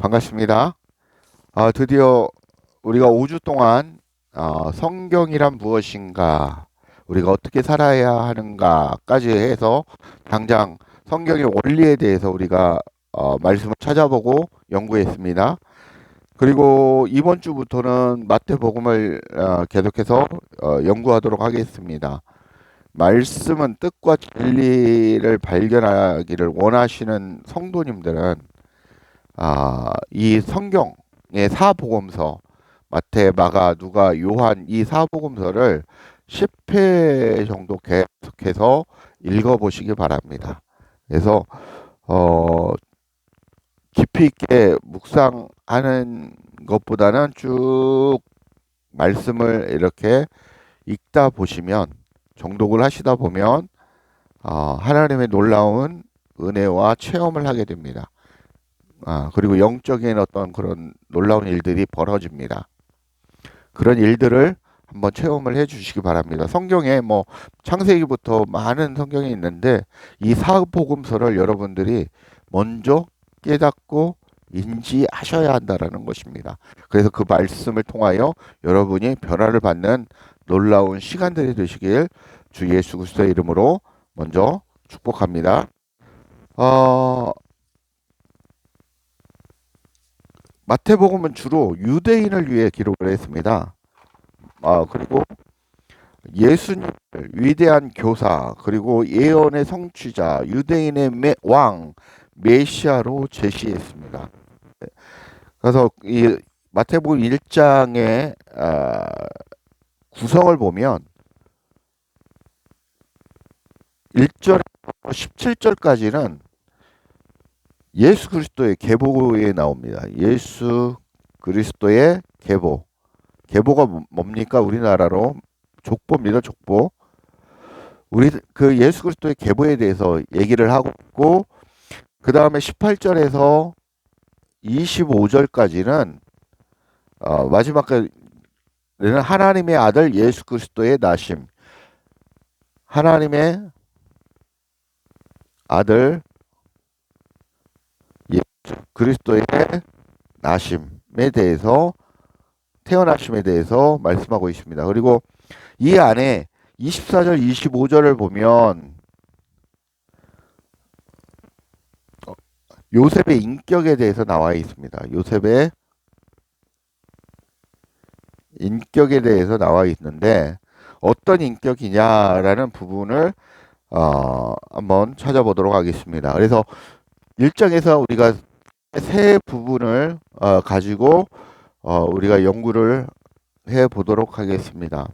반갑습니다. 드디어 우리가 5주 동안 성경이란 무엇인가, 우리가 어떻게 살아야 하는가까지 해서 당장 성경의 원리에 대해서 우리가 말씀을 찾아보고 연구했습니다. 그리고 이번 주부터는 마태복음을 계속해서 연구하도록 하겠습니다. 말씀은 뜻과 진리를 발견하기를 원하시는 성도님들은 이 성경의 사복음서 마태, 마가, 누가, 요한 이 사복음서를 10회 정도 계속해서 읽어보시기 바랍니다. 그래서 어, 깊이 있게 묵상하는 것보다는 쭉 말씀을 이렇게 읽다 보시면, 정독을 하시다 보면 하나님의 놀라운 은혜와 체험을 하게 됩니다. 그리고 영적인 어떤 그런 놀라운 일들이 벌어집니다. 그런 일들을 한번 체험을 해 주시기 바랍니다. 성경에 뭐 창세기부터 많은 성경이 있는데 이 사복음서를 여러분들이 먼저 깨닫고 인지하셔야 한다라는 것입니다. 그래서 그 말씀을 통하여 여러분이 변화를 받는 놀라운 시간들이 되시길 주 예수 그리스도의 이름으로 먼저 축복합니다. 어, 마태복음은 주로 유대인을 위해 기록을 했습니다. 그리고 예수님을 위대한 교사, 그리고 예언의 성취자, 유대인의 왕, 메시아로 제시했습니다. 그래서 이 마태복음 1장의 구성을 보면 1절에서 17절까지는 예수 그리스도의 계보에 나옵니다. 예수 그리스도의 계보. 계보가 뭡니까? 우리나라로 족보입니다. 족보. 우리 그 예수 그리스도의 계보에 대해서 얘기를 하고 있고, 그 다음에 18절에서 25절까지는 마지막에는 하나님의 아들 예수 그리스도의 나심, 하나님의 아들 예수 그리스도의 나심에 대해서, 태어나심에 대해서 말씀하고 있습니다. 그리고 이 안에 24절, 25절을 보면 요셉의 인격에 대해서 나와 있습니다. 요셉의 인격에 대해서 나와 있는데 어떤 인격이냐라는 부분을 한번 찾아보도록 하겠습니다. 그래서 1장에서 우리가 세 부분을 가지고 우리가 연구를 해 보도록 하겠습니다.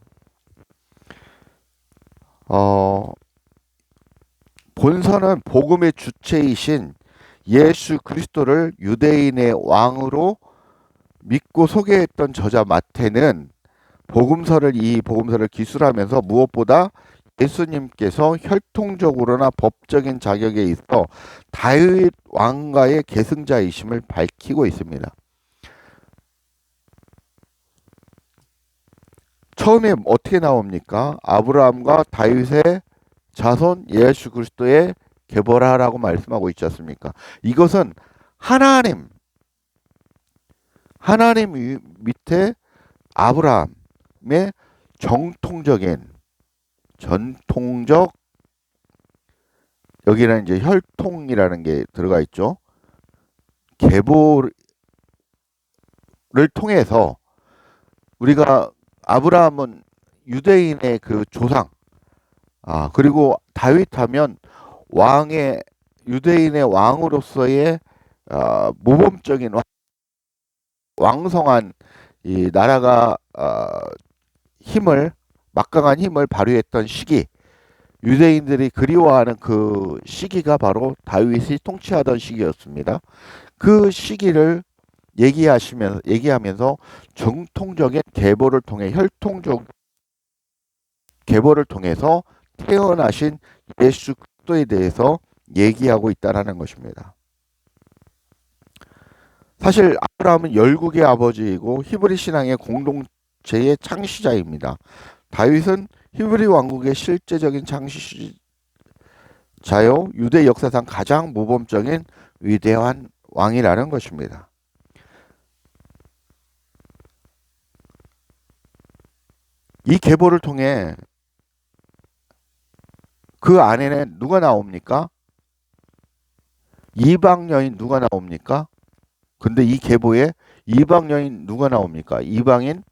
본서는 복음의 주체이신 예수 그리스도를 유대인의 왕으로 믿고 소개했던 저자 마태는 이 복음서를 기술하면서 무엇보다 예수님께서 혈통적으로나 법적인 자격에 있어 다윗 왕가의 계승자이심을 밝히고 있습니다. 처음에 어떻게 나옵니까? 아브라함과 다윗의 자손 예수 그리스도의 계보라라고 말씀하고 있지 않습니까? 이것은 하나님 밑에 아브라함의 전통적, 여기는 이제 혈통이라는 게 들어가 있죠. 계보를 통해서 우리가, 아브라함은 유대인의 그 조상, 그리고 다윗 하면 유대인의 왕으로서의 모범적인 왕성한 이 나라가 막강한 힘을 발휘했던 시기, 유대인들이 그리워하는 그 시기가 바로 다윗이 통치하던 시기였습니다. 그 시기를 얘기하면서 정통적인 계보를 통해, 혈통적 계보를 통해서 태어나신 예수 그리스도에 대해서 얘기하고 있다는 것입니다. 사실 아브라함은 열국의 아버지이고 히브리 신앙의 공동체의 창시자입니다. 다윗은 히브리 왕국의 실제적인 창시자요, 유대 역사상 가장 모범적인 위대한 왕이라는 것입니다. 이 계보를 통해 그 안에는 누가 나옵니까? 이방 여인 누가 나옵니까? 근데 이 계보에 이방 여인 누가 나옵니까? 이방인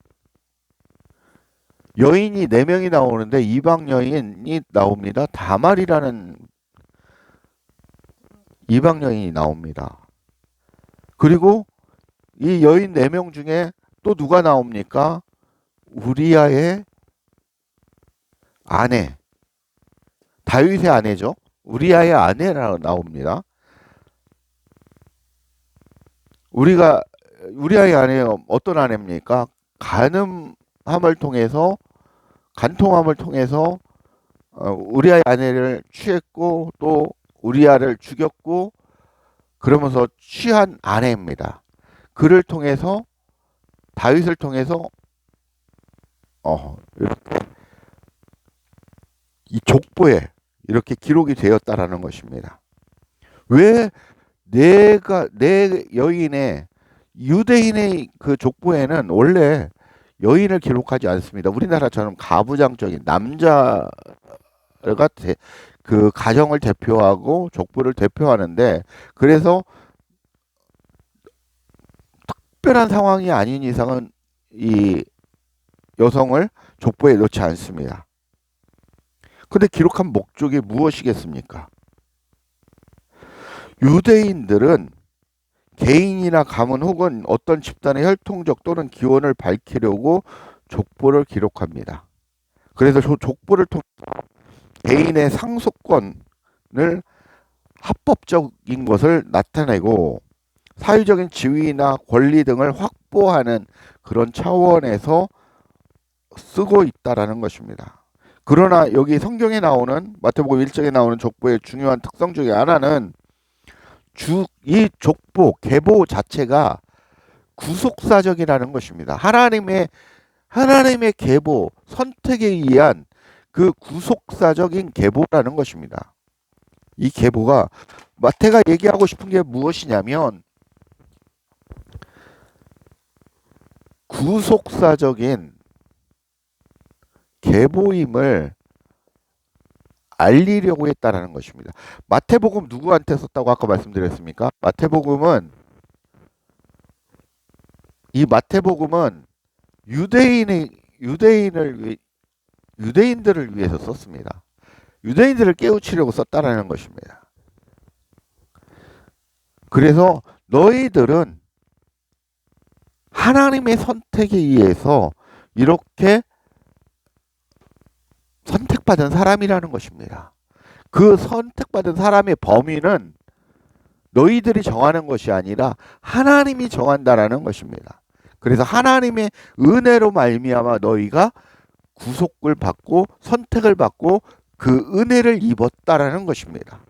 여인이 4명이 나오는데 이방 여인이 나옵니다. 다말이라는 이방 여인이 나옵니다. 그리고 이 여인 4명 중에 또 누가 나옵니까? 우리아의 아내, 다윗의 아내죠. 우리아의 아내라 나옵니다. 우리아의 아내 어떤 아내입니까? 간음함을 통해서 간통함을 통해서 우리아의 아내를 취했고 또 우리아를 죽였고 그러면서 취한 아내입니다. 그를 통해서 다윗을 통해서 이렇게 이 족보에 이렇게 기록이 되었다라는 것입니다. 왜 내 여인의 유대인의 그 족보에는 원래 여인을 기록하지 않습니다. 우리나라처럼 가부장적인 남자가 그 가정을 대표하고 족보를 대표하는데 그래서 특별한 상황이 아닌 이상은 이 여성을 족보에 넣지 않습니다. 근데 기록한 목적이 무엇이겠습니까? 유대인들은 개인이나 가문 혹은 어떤 집단의 혈통적 또는 기원을 밝히려고 족보를 기록합니다. 그래서 족보를 통해 개인의 상속권을 합법적인 것을 나타내고 사회적인 지위나 권리 등을 확보하는 그런 차원에서 쓰고 있다라는 것입니다. 그러나 여기 성경에 나오는 마태복음 1장에 나오는 족보의 중요한 특성 중에 하나는 이 족보, 계보 자체가 구속사적이라는 것입니다. 하나님의 계보, 선택에 의한 그 구속사적인 계보라는 것입니다. 이 계보가 마태가 얘기하고 싶은 게 무엇이냐면 구속사적인 계보임을 알리려고 했다라는 것입니다. 마태복음 누구한테 썼다고 아까 말씀드렸습니까? 마태복음은 유대인들을 위해서 썼습니다. 유대인들을 깨우치려고 썼다라는 것입니다. 그래서 너희들은 하나님의 선택에 의해서 이렇게 선택받은 사람이라는 것입니다. 그 선택받은 사람의 범위는 너희들이 정하는 것이 아니라 하나님이 정한다라는 것입니다. 그래서 하나님의 은혜로 말미암아 너희가 구속을 받고 선택을 받고 그 은혜를 입었다라는 것입니다.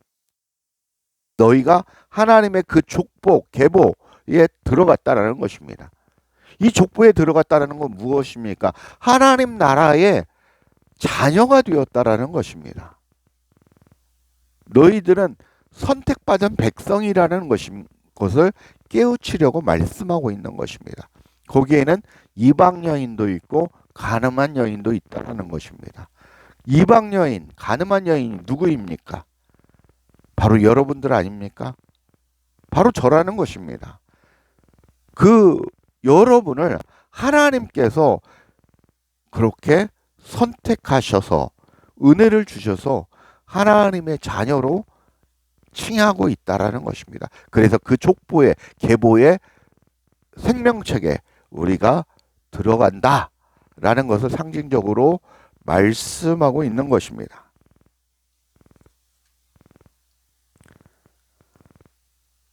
너희가 하나님의 그 족보, 계보에 들어갔다라는 것입니다. 이 족보에 들어갔다라는 건 무엇입니까? 하나님 나라의 자녀가 되었다라는 것입니다. 너희들은 선택받은 백성이라는 것을 깨우치려고 말씀하고 있는 것입니다. 거기에는 이방 여인도 있고 가늠한 여인도 있다는 것입니다. 이방 여인, 가늠한 여인이 누구입니까? 바로 여러분들 아닙니까? 바로 저라는 것입니다. 그 여러분을 하나님께서 그렇게 선택하셔서 은혜를 주셔서 하나님의 자녀로 칭하고 있다라는 것입니다. 그래서 그 족보의 계보의 생명책에 우리가 들어간다라는 것을 상징적으로 말씀하고 있는 것입니다.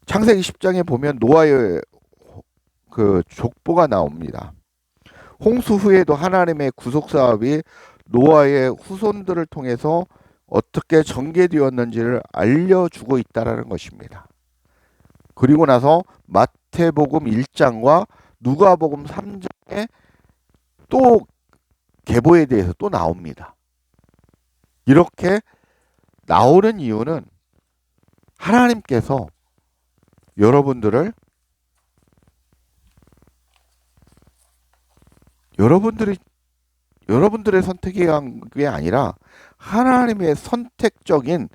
창세기 10장에 보면 노아의 그 족보가 나옵니다. 홍수 후에도 하나님의 구속 사업이 노아의 후손들을 통해서 어떻게 전개되었는지를 알려주고 있다라는 것입니다. 그리고 나서 마태복음 1장과 누가복음 3장에 또 계보에 대해서 또 나옵니다. 이렇게 나오는 이유는 하나님께서 여러분들의 선택이 한 게 아니라 하나님의 선택적인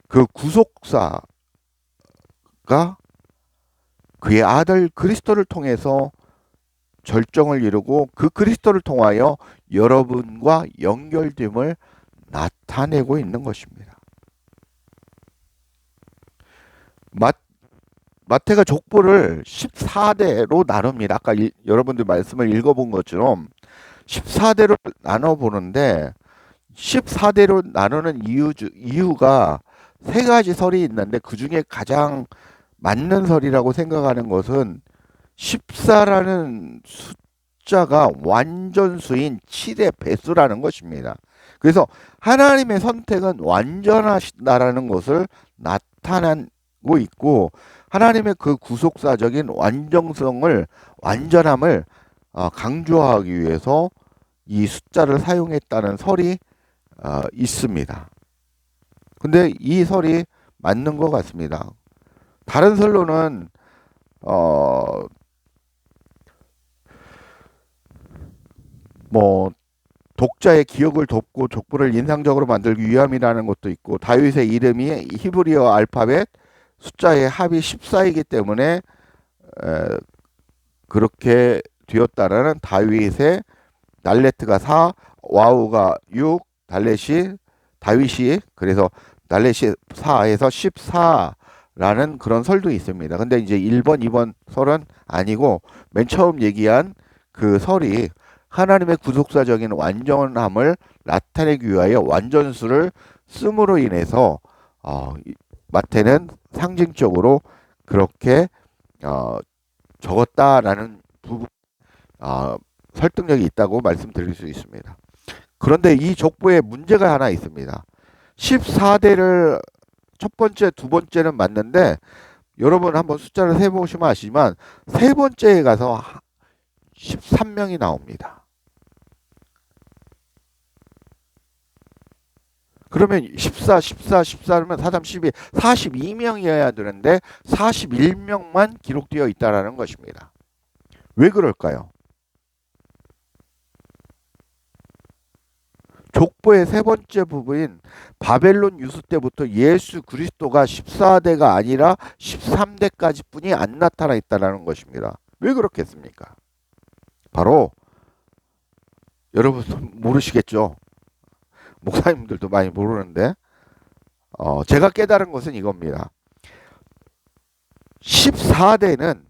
그 구속사가 그의 아들 그리스도를 통해서 절정을 이루고 그 그리스도를 통하여 여러분과 연결됨을 나타내고 있는 것입니다. 마태가 족보를 14대로 나눕니다. 아까 여러분들 말씀을 읽어본 것처럼 14대로 나눠보는데 14대로 나누는 이유가 세 가지 설이 있는데 그 중에 가장 맞는 설이라고 생각하는 것은 14라는 숫자가 완전수인 7의 배수라는 것입니다. 그래서 하나님의 선택은 완전하시다라는 것을 나타내고 있고 하나님의 그 구속사적인 완전함을 강조하기 위해서 이 숫자를 사용했다는 설이 있습니다. 근데 이 설이 맞는 것 같습니다. 다른 설로는 뭐 독자의 기억을 돕고 족보를 인상적으로 만들기 위함이라는 것도 있고 다윗의 이름이 히브리어 알파벳 숫자의 합이 14이기 때문에 그렇게 되었다라는 다윗의 날레트가 4, 와우가 6, 다윗이 그래서 날렛이 4에서 14라는 그런 설도 있습니다. 근데 이제 1번, 2번 설은 아니고 맨 처음 얘기한 그 설이 하나님의 구속사적인 완전함을 나타내기 위하여 완전수를 씀으로 인해서 마태는 상징적으로 그렇게 적었다라는 부분 설득력이 있다고 말씀드릴 수 있습니다. 그런데 이 족보에 문제가 하나 있습니다. 14대를 첫 번째, 두 번째는 맞는데 여러분 한번 숫자를 세보시면 아시지만 세 번째에 가서 13명이 나옵니다. 그러면 14, 14, 14면 4, 3, 12, 42명이어야 되는데 41명만 기록되어 있다는 것입니다. 왜 그럴까요? 족보의 세 번째 부분인 바벨론 유수 때부터 예수 그리스도가 14대가 아니라 13대까지 뿐이 안 나타나 있다는 것입니다. 왜 그렇겠습니까? 바로 여러분 모르시겠죠? 목사님들도 많이 모르는데 제가 깨달은 것은 이겁니다. 14대는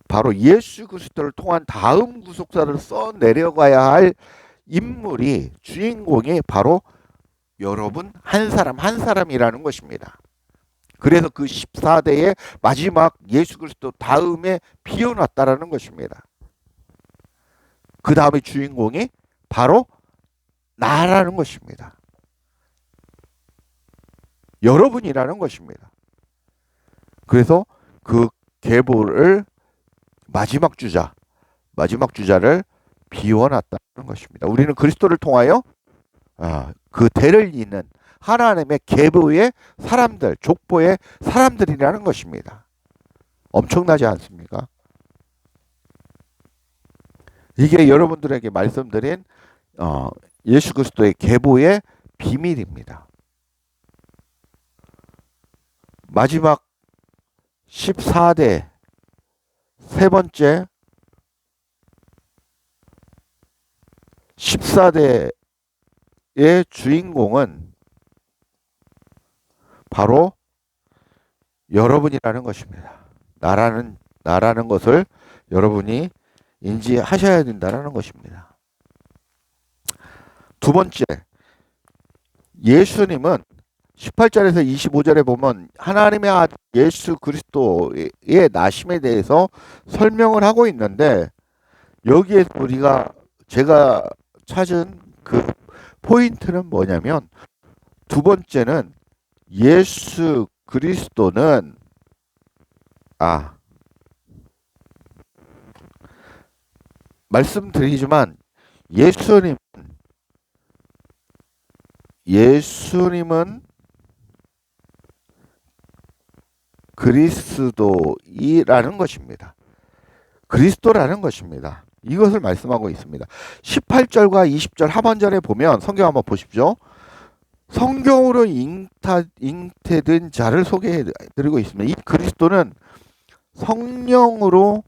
바로 예수 그리스도를 통한 다음 구속사를 써 내려가야 할 인물이 주인공이 바로 여러분 한 사람 한 사람이라는 것입니다. 그래서 그 14대의 마지막 예수 그리스도 다음에 비워놨다라는 것입니다. 그 다음에 주인공이 바로 나라는 것입니다. 여러분이라는 것입니다. 그래서 그 계보를 마지막 주자를 비워놨다는 것입니다. 우리는 그리스도를 통하여 그 대를 잇는 하나님의 계보의 사람들, 족보의 사람들이라는 것입니다. 엄청나지 않습니까? 이게 여러분들에게 말씀드린 예수 그리스도의 계보의 비밀입니다. 마지막 14대 세 번째 14대의 주인공은 바로 여러분이라는 것입니다. 나라는 것을 여러분이 인지하셔야 된다는 것입니다. 두 번째, 예수님은 18절에서 25절에 보면 하나님의 아들 예수 그리스도의 나심에 대해서 설명을 하고 있는데 여기에 제가 찾은 그 포인트는 뭐냐면 두 번째는 예수 그리스도는 말씀드리지만 예수님은 그리스도이라는 것입니다. 그리스도라는 것입니다. 이것을 말씀하고 있습니다. 18절과 20절 하반절에 보면 성경 한번 보십시오. 성경으로 잉태된 자를 소개해 드리고 있습니다. 이 그리스도는 성령으로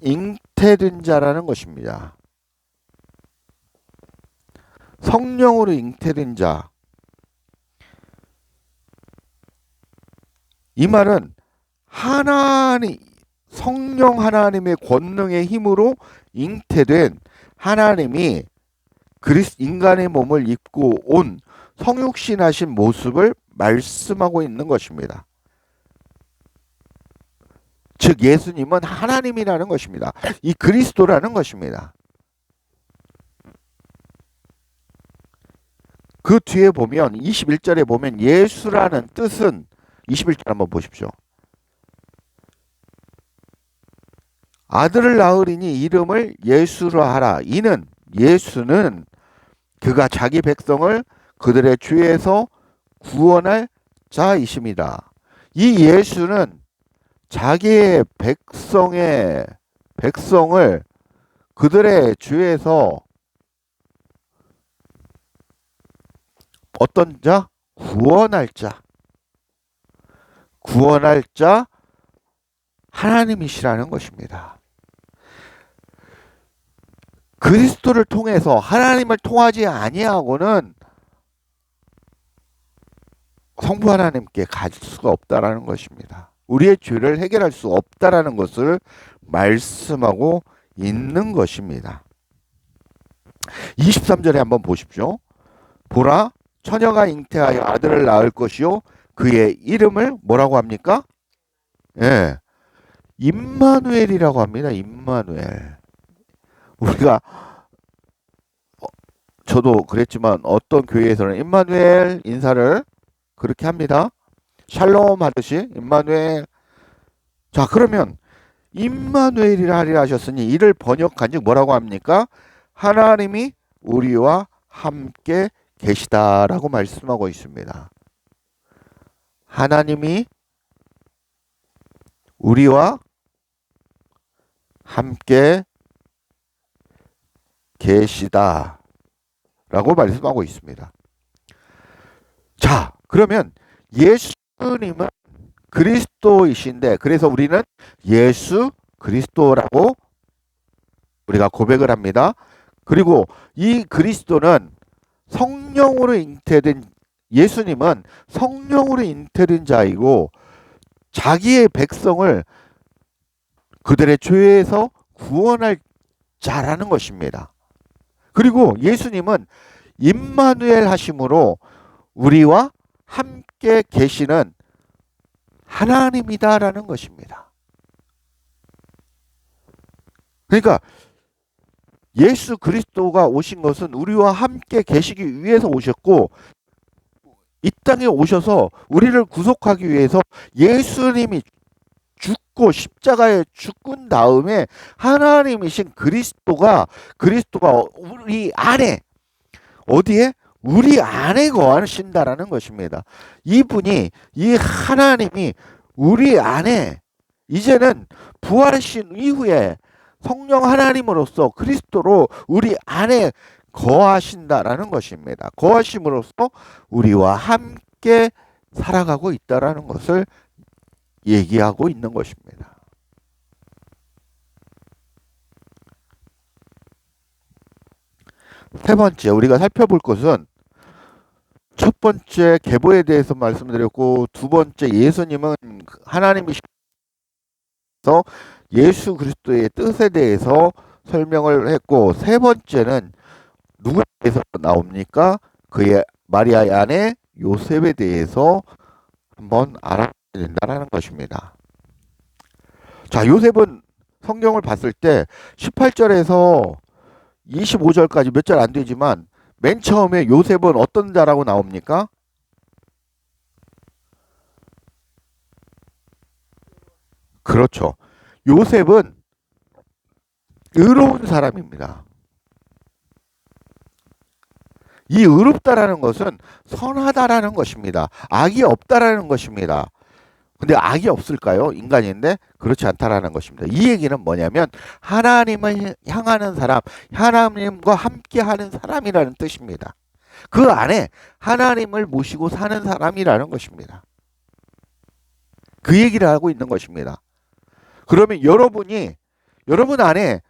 잉태된 자라는 것입니다. 성령으로 잉태된 자. 이 말은 성령 하나님의 권능의 힘으로 잉태된 하나님이 인간의 몸을 입고 온 성육신하신 모습을 말씀하고 있는 것입니다. 즉 예수님은 하나님이라는 것입니다. 이 그리스도라는 것입니다. 그 뒤에 보면 21절에 보면 예수라는 뜻은 21절 한번 보십시오. 아들을 낳으리니 이름을 예수라 하라. 이는 예수는 그가 자기 백성을 그들의 죄에서 구원할 자이십니다. 이 예수는 자기의 백성을 그들의 죄에서 어떤 자? 구원할 자 하나님이시라는 것입니다. 그리스도를 통해서 하나님을 통하지 아니하고는 성부 하나님께 갈 수가 없다라는 것입니다. 우리의 죄를 해결할 수 없다라는 것을 말씀하고 있는 것입니다. 23절에 한번 보십시오. 보라, 처녀가 잉태하여 아들을 낳을 것이요 그의 이름을 뭐라고 합니까? 예, 임마누엘이라고 합니다. 임마누엘. 우리가 저도 그랬지만 어떤 교회에서는 임마누엘 인사를 그렇게 합니다. 샬롬 하듯이 임마누엘. 자, 그러면 임마누엘이라 하리라 하셨으니 이를 번역한즉 뭐라고 합니까? 하나님이 우리와 함께 계시다라고 말씀하고 있습니다. 하나님이 우리와 함께 계시다라고 말씀하고 있습니다. 자, 그러면 예수님은 그리스도이신데 그래서 우리는 예수 그리스도라고 우리가 고백을 합니다. 그리고 이 그리스도는 성령으로 잉태된 예수님은 성령으로 잉태된 자이고 자기의 백성을 그들의 죄에서 구원할 자라는 것입니다. 그리고 예수님은 임마누엘 하심으로 우리와 함께 계시는 하나님이다라는 것입니다. 그러니까 예수 그리스도가 오신 것은 우리와 함께 계시기 위해서 오셨고 이 땅에 오셔서 우리를 구속하기 위해서 예수님이 죽고 십자가에 죽은 다음에 하나님이신 그리스도가 우리 안에 어디에? 우리 안에 거하신다라는 것입니다. 이분이 이 하나님이 우리 안에 이제는 부활하신 이후에 성령 하나님으로서 그리스도로 우리 안에 거하신다라는 것입니다. 거하심으로써 우리와 함께 살아가고 있다라는 것을 얘기하고 있는 것입니다. 세 번째 우리가 살펴볼 것은 첫 번째 계보에 대해서 말씀드렸고 두 번째 예수님은 하나님이셔서 예수 그리스도의 뜻에 대해서 설명을 했고 세 번째는 누구에 대해서 나옵니까? 그의 마리아의 아내 요셉에 대해서 한번 알아야 된다는 것입니다. 자, 요셉은 성경을 봤을 때 18절에서 25절까지 몇 절 안 되지만 맨 처음에 요셉은 어떤 자라고 나옵니까? 그렇죠. 요셉은 의로운 사람입니다. 이 의롭다라는 것은 선하다라는 것입니다. 악이 없다라는 것입니다. 근데 악이 없을까요? 인간인데 그렇지 않다라는 것입니다. 이 얘기는 뭐냐면 하나님을 향하는 사람, 하나님과 함께하는 사람이라는 뜻입니다. 그 안에 하나님을 모시고 사는 사람이라는 것입니다. 그 얘기를 하고 있는 것입니다. 그러면 여러분 안에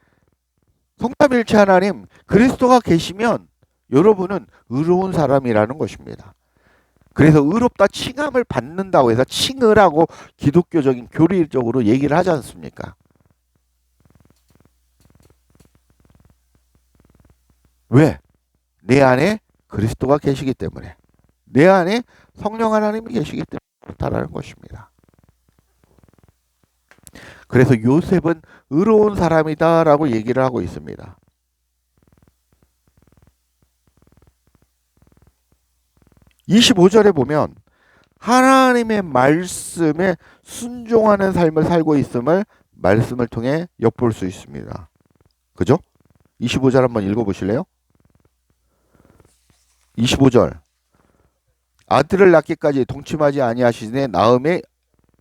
성삼일체 하나님 그리스도가 계시면 여러분은 의로운 사람이라는 것입니다. 그래서 의롭다 칭함을 받는다고 해서 칭을 하고 기독교적인 교리적으로 얘기를 하지 않습니까? 왜? 내 안에 그리스도가 계시기 때문에, 내 안에 성령 하나님이 계시기 때문에 그렇다는 것입니다. 그래서 요셉은 의로운 사람이다라고 얘기를 하고 있습니다. 25절에 보면 하나님의 말씀에 순종하는 삶을 살고 있음을 말씀을 통해 엿볼 수 있습니다. 그죠? 25절 한번 읽어보실래요? 25절 아들을 낳기까지 동침하지 아니하시니 나음의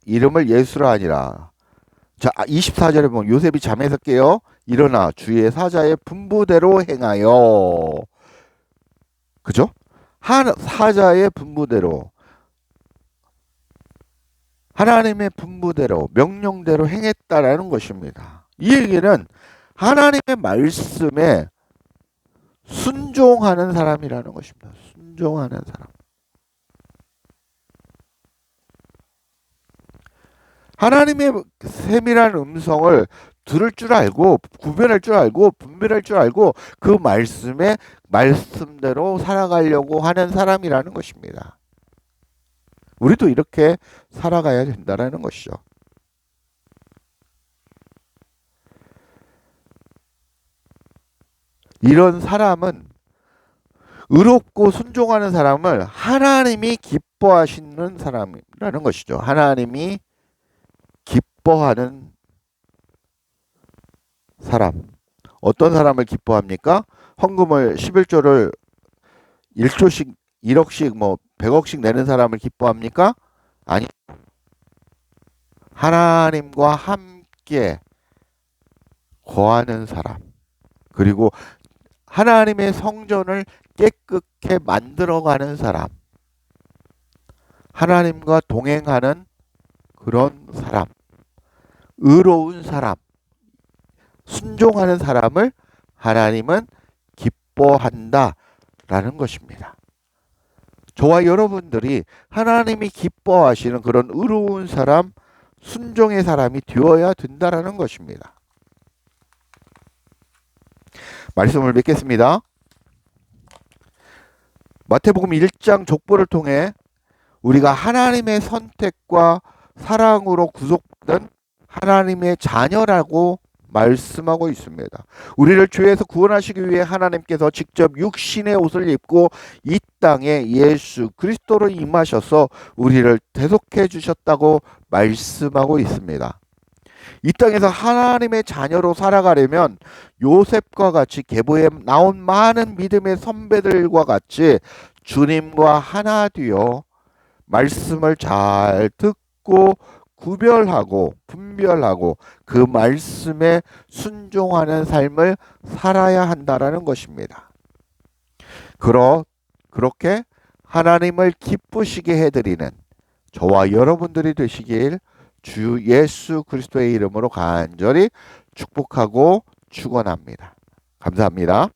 이름을 예수라 하니라. 자, 24절에 보면 요셉이 잠에서 깨어 일어나 주의 사자의 분부대로 행하여. 그죠? 사자의 분부대로, 하나님의 분부대로, 명령대로 행했다라는 것입니다. 이 얘기는 하나님의 말씀에 순종하는 사람이라는 것입니다. 순종하는 사람. 하나님의 세밀한 음성을 들을 줄 알고, 구별할 줄 알고, 분별할 줄 알고 그 말씀에 말씀대로 살아가려고 하는 사람이라는 것입니다. 우리도 이렇게 살아가야 된다는 것이죠. 이런 사람은, 의롭고 순종하는 사람을 하나님이 기뻐하시는 사람이라는 것이죠. 하나님이 기뻐하는 사람. 어떤 사람을 기뻐합니까? 헌금을 11조를 1조씩 1억씩 뭐 100억씩 내는 사람을 기뻐합니까? 아니. 하나님과 함께 거하는 사람. 그리고 하나님의 성전을 깨끗게 만들어가는 사람. 하나님과 동행하는 그런 사람. 의로운 사람. 순종하는 사람을 하나님은 기뻐한다라는 것입니다. 저와 여러분들이 하나님이 기뻐하시는 그런 의로운 사람, 순종의 사람이 되어야 된다라는 것입니다. 말씀을 맺겠습니다. 마태복음 1장 족보를 통해 우리가 하나님의 선택과 사랑으로 구속된 하나님의 자녀라고 말씀하고 있습니다. 우리를 죄에서 구원하시기 위해 하나님께서 직접 육신의 옷을 입고 이 땅에 예수 그리스도로 임하셔서 우리를 대속해 주셨다고 말씀하고 있습니다. 이 땅에서 하나님의 자녀로 살아가려면 요셉과 같이 계보에 나온 많은 믿음의 선배들과 같이 주님과 하나 되어 말씀을 잘 듣고 구별하고 분별하고 그 말씀에 순종하는 삶을 살아야 한다라는 것입니다. 그렇게 하나님을 기쁘시게 해드리는 저와 여러분들이 되시길 주 예수 그리스도의 이름으로 간절히 축복하고 축원합니다. 감사합니다.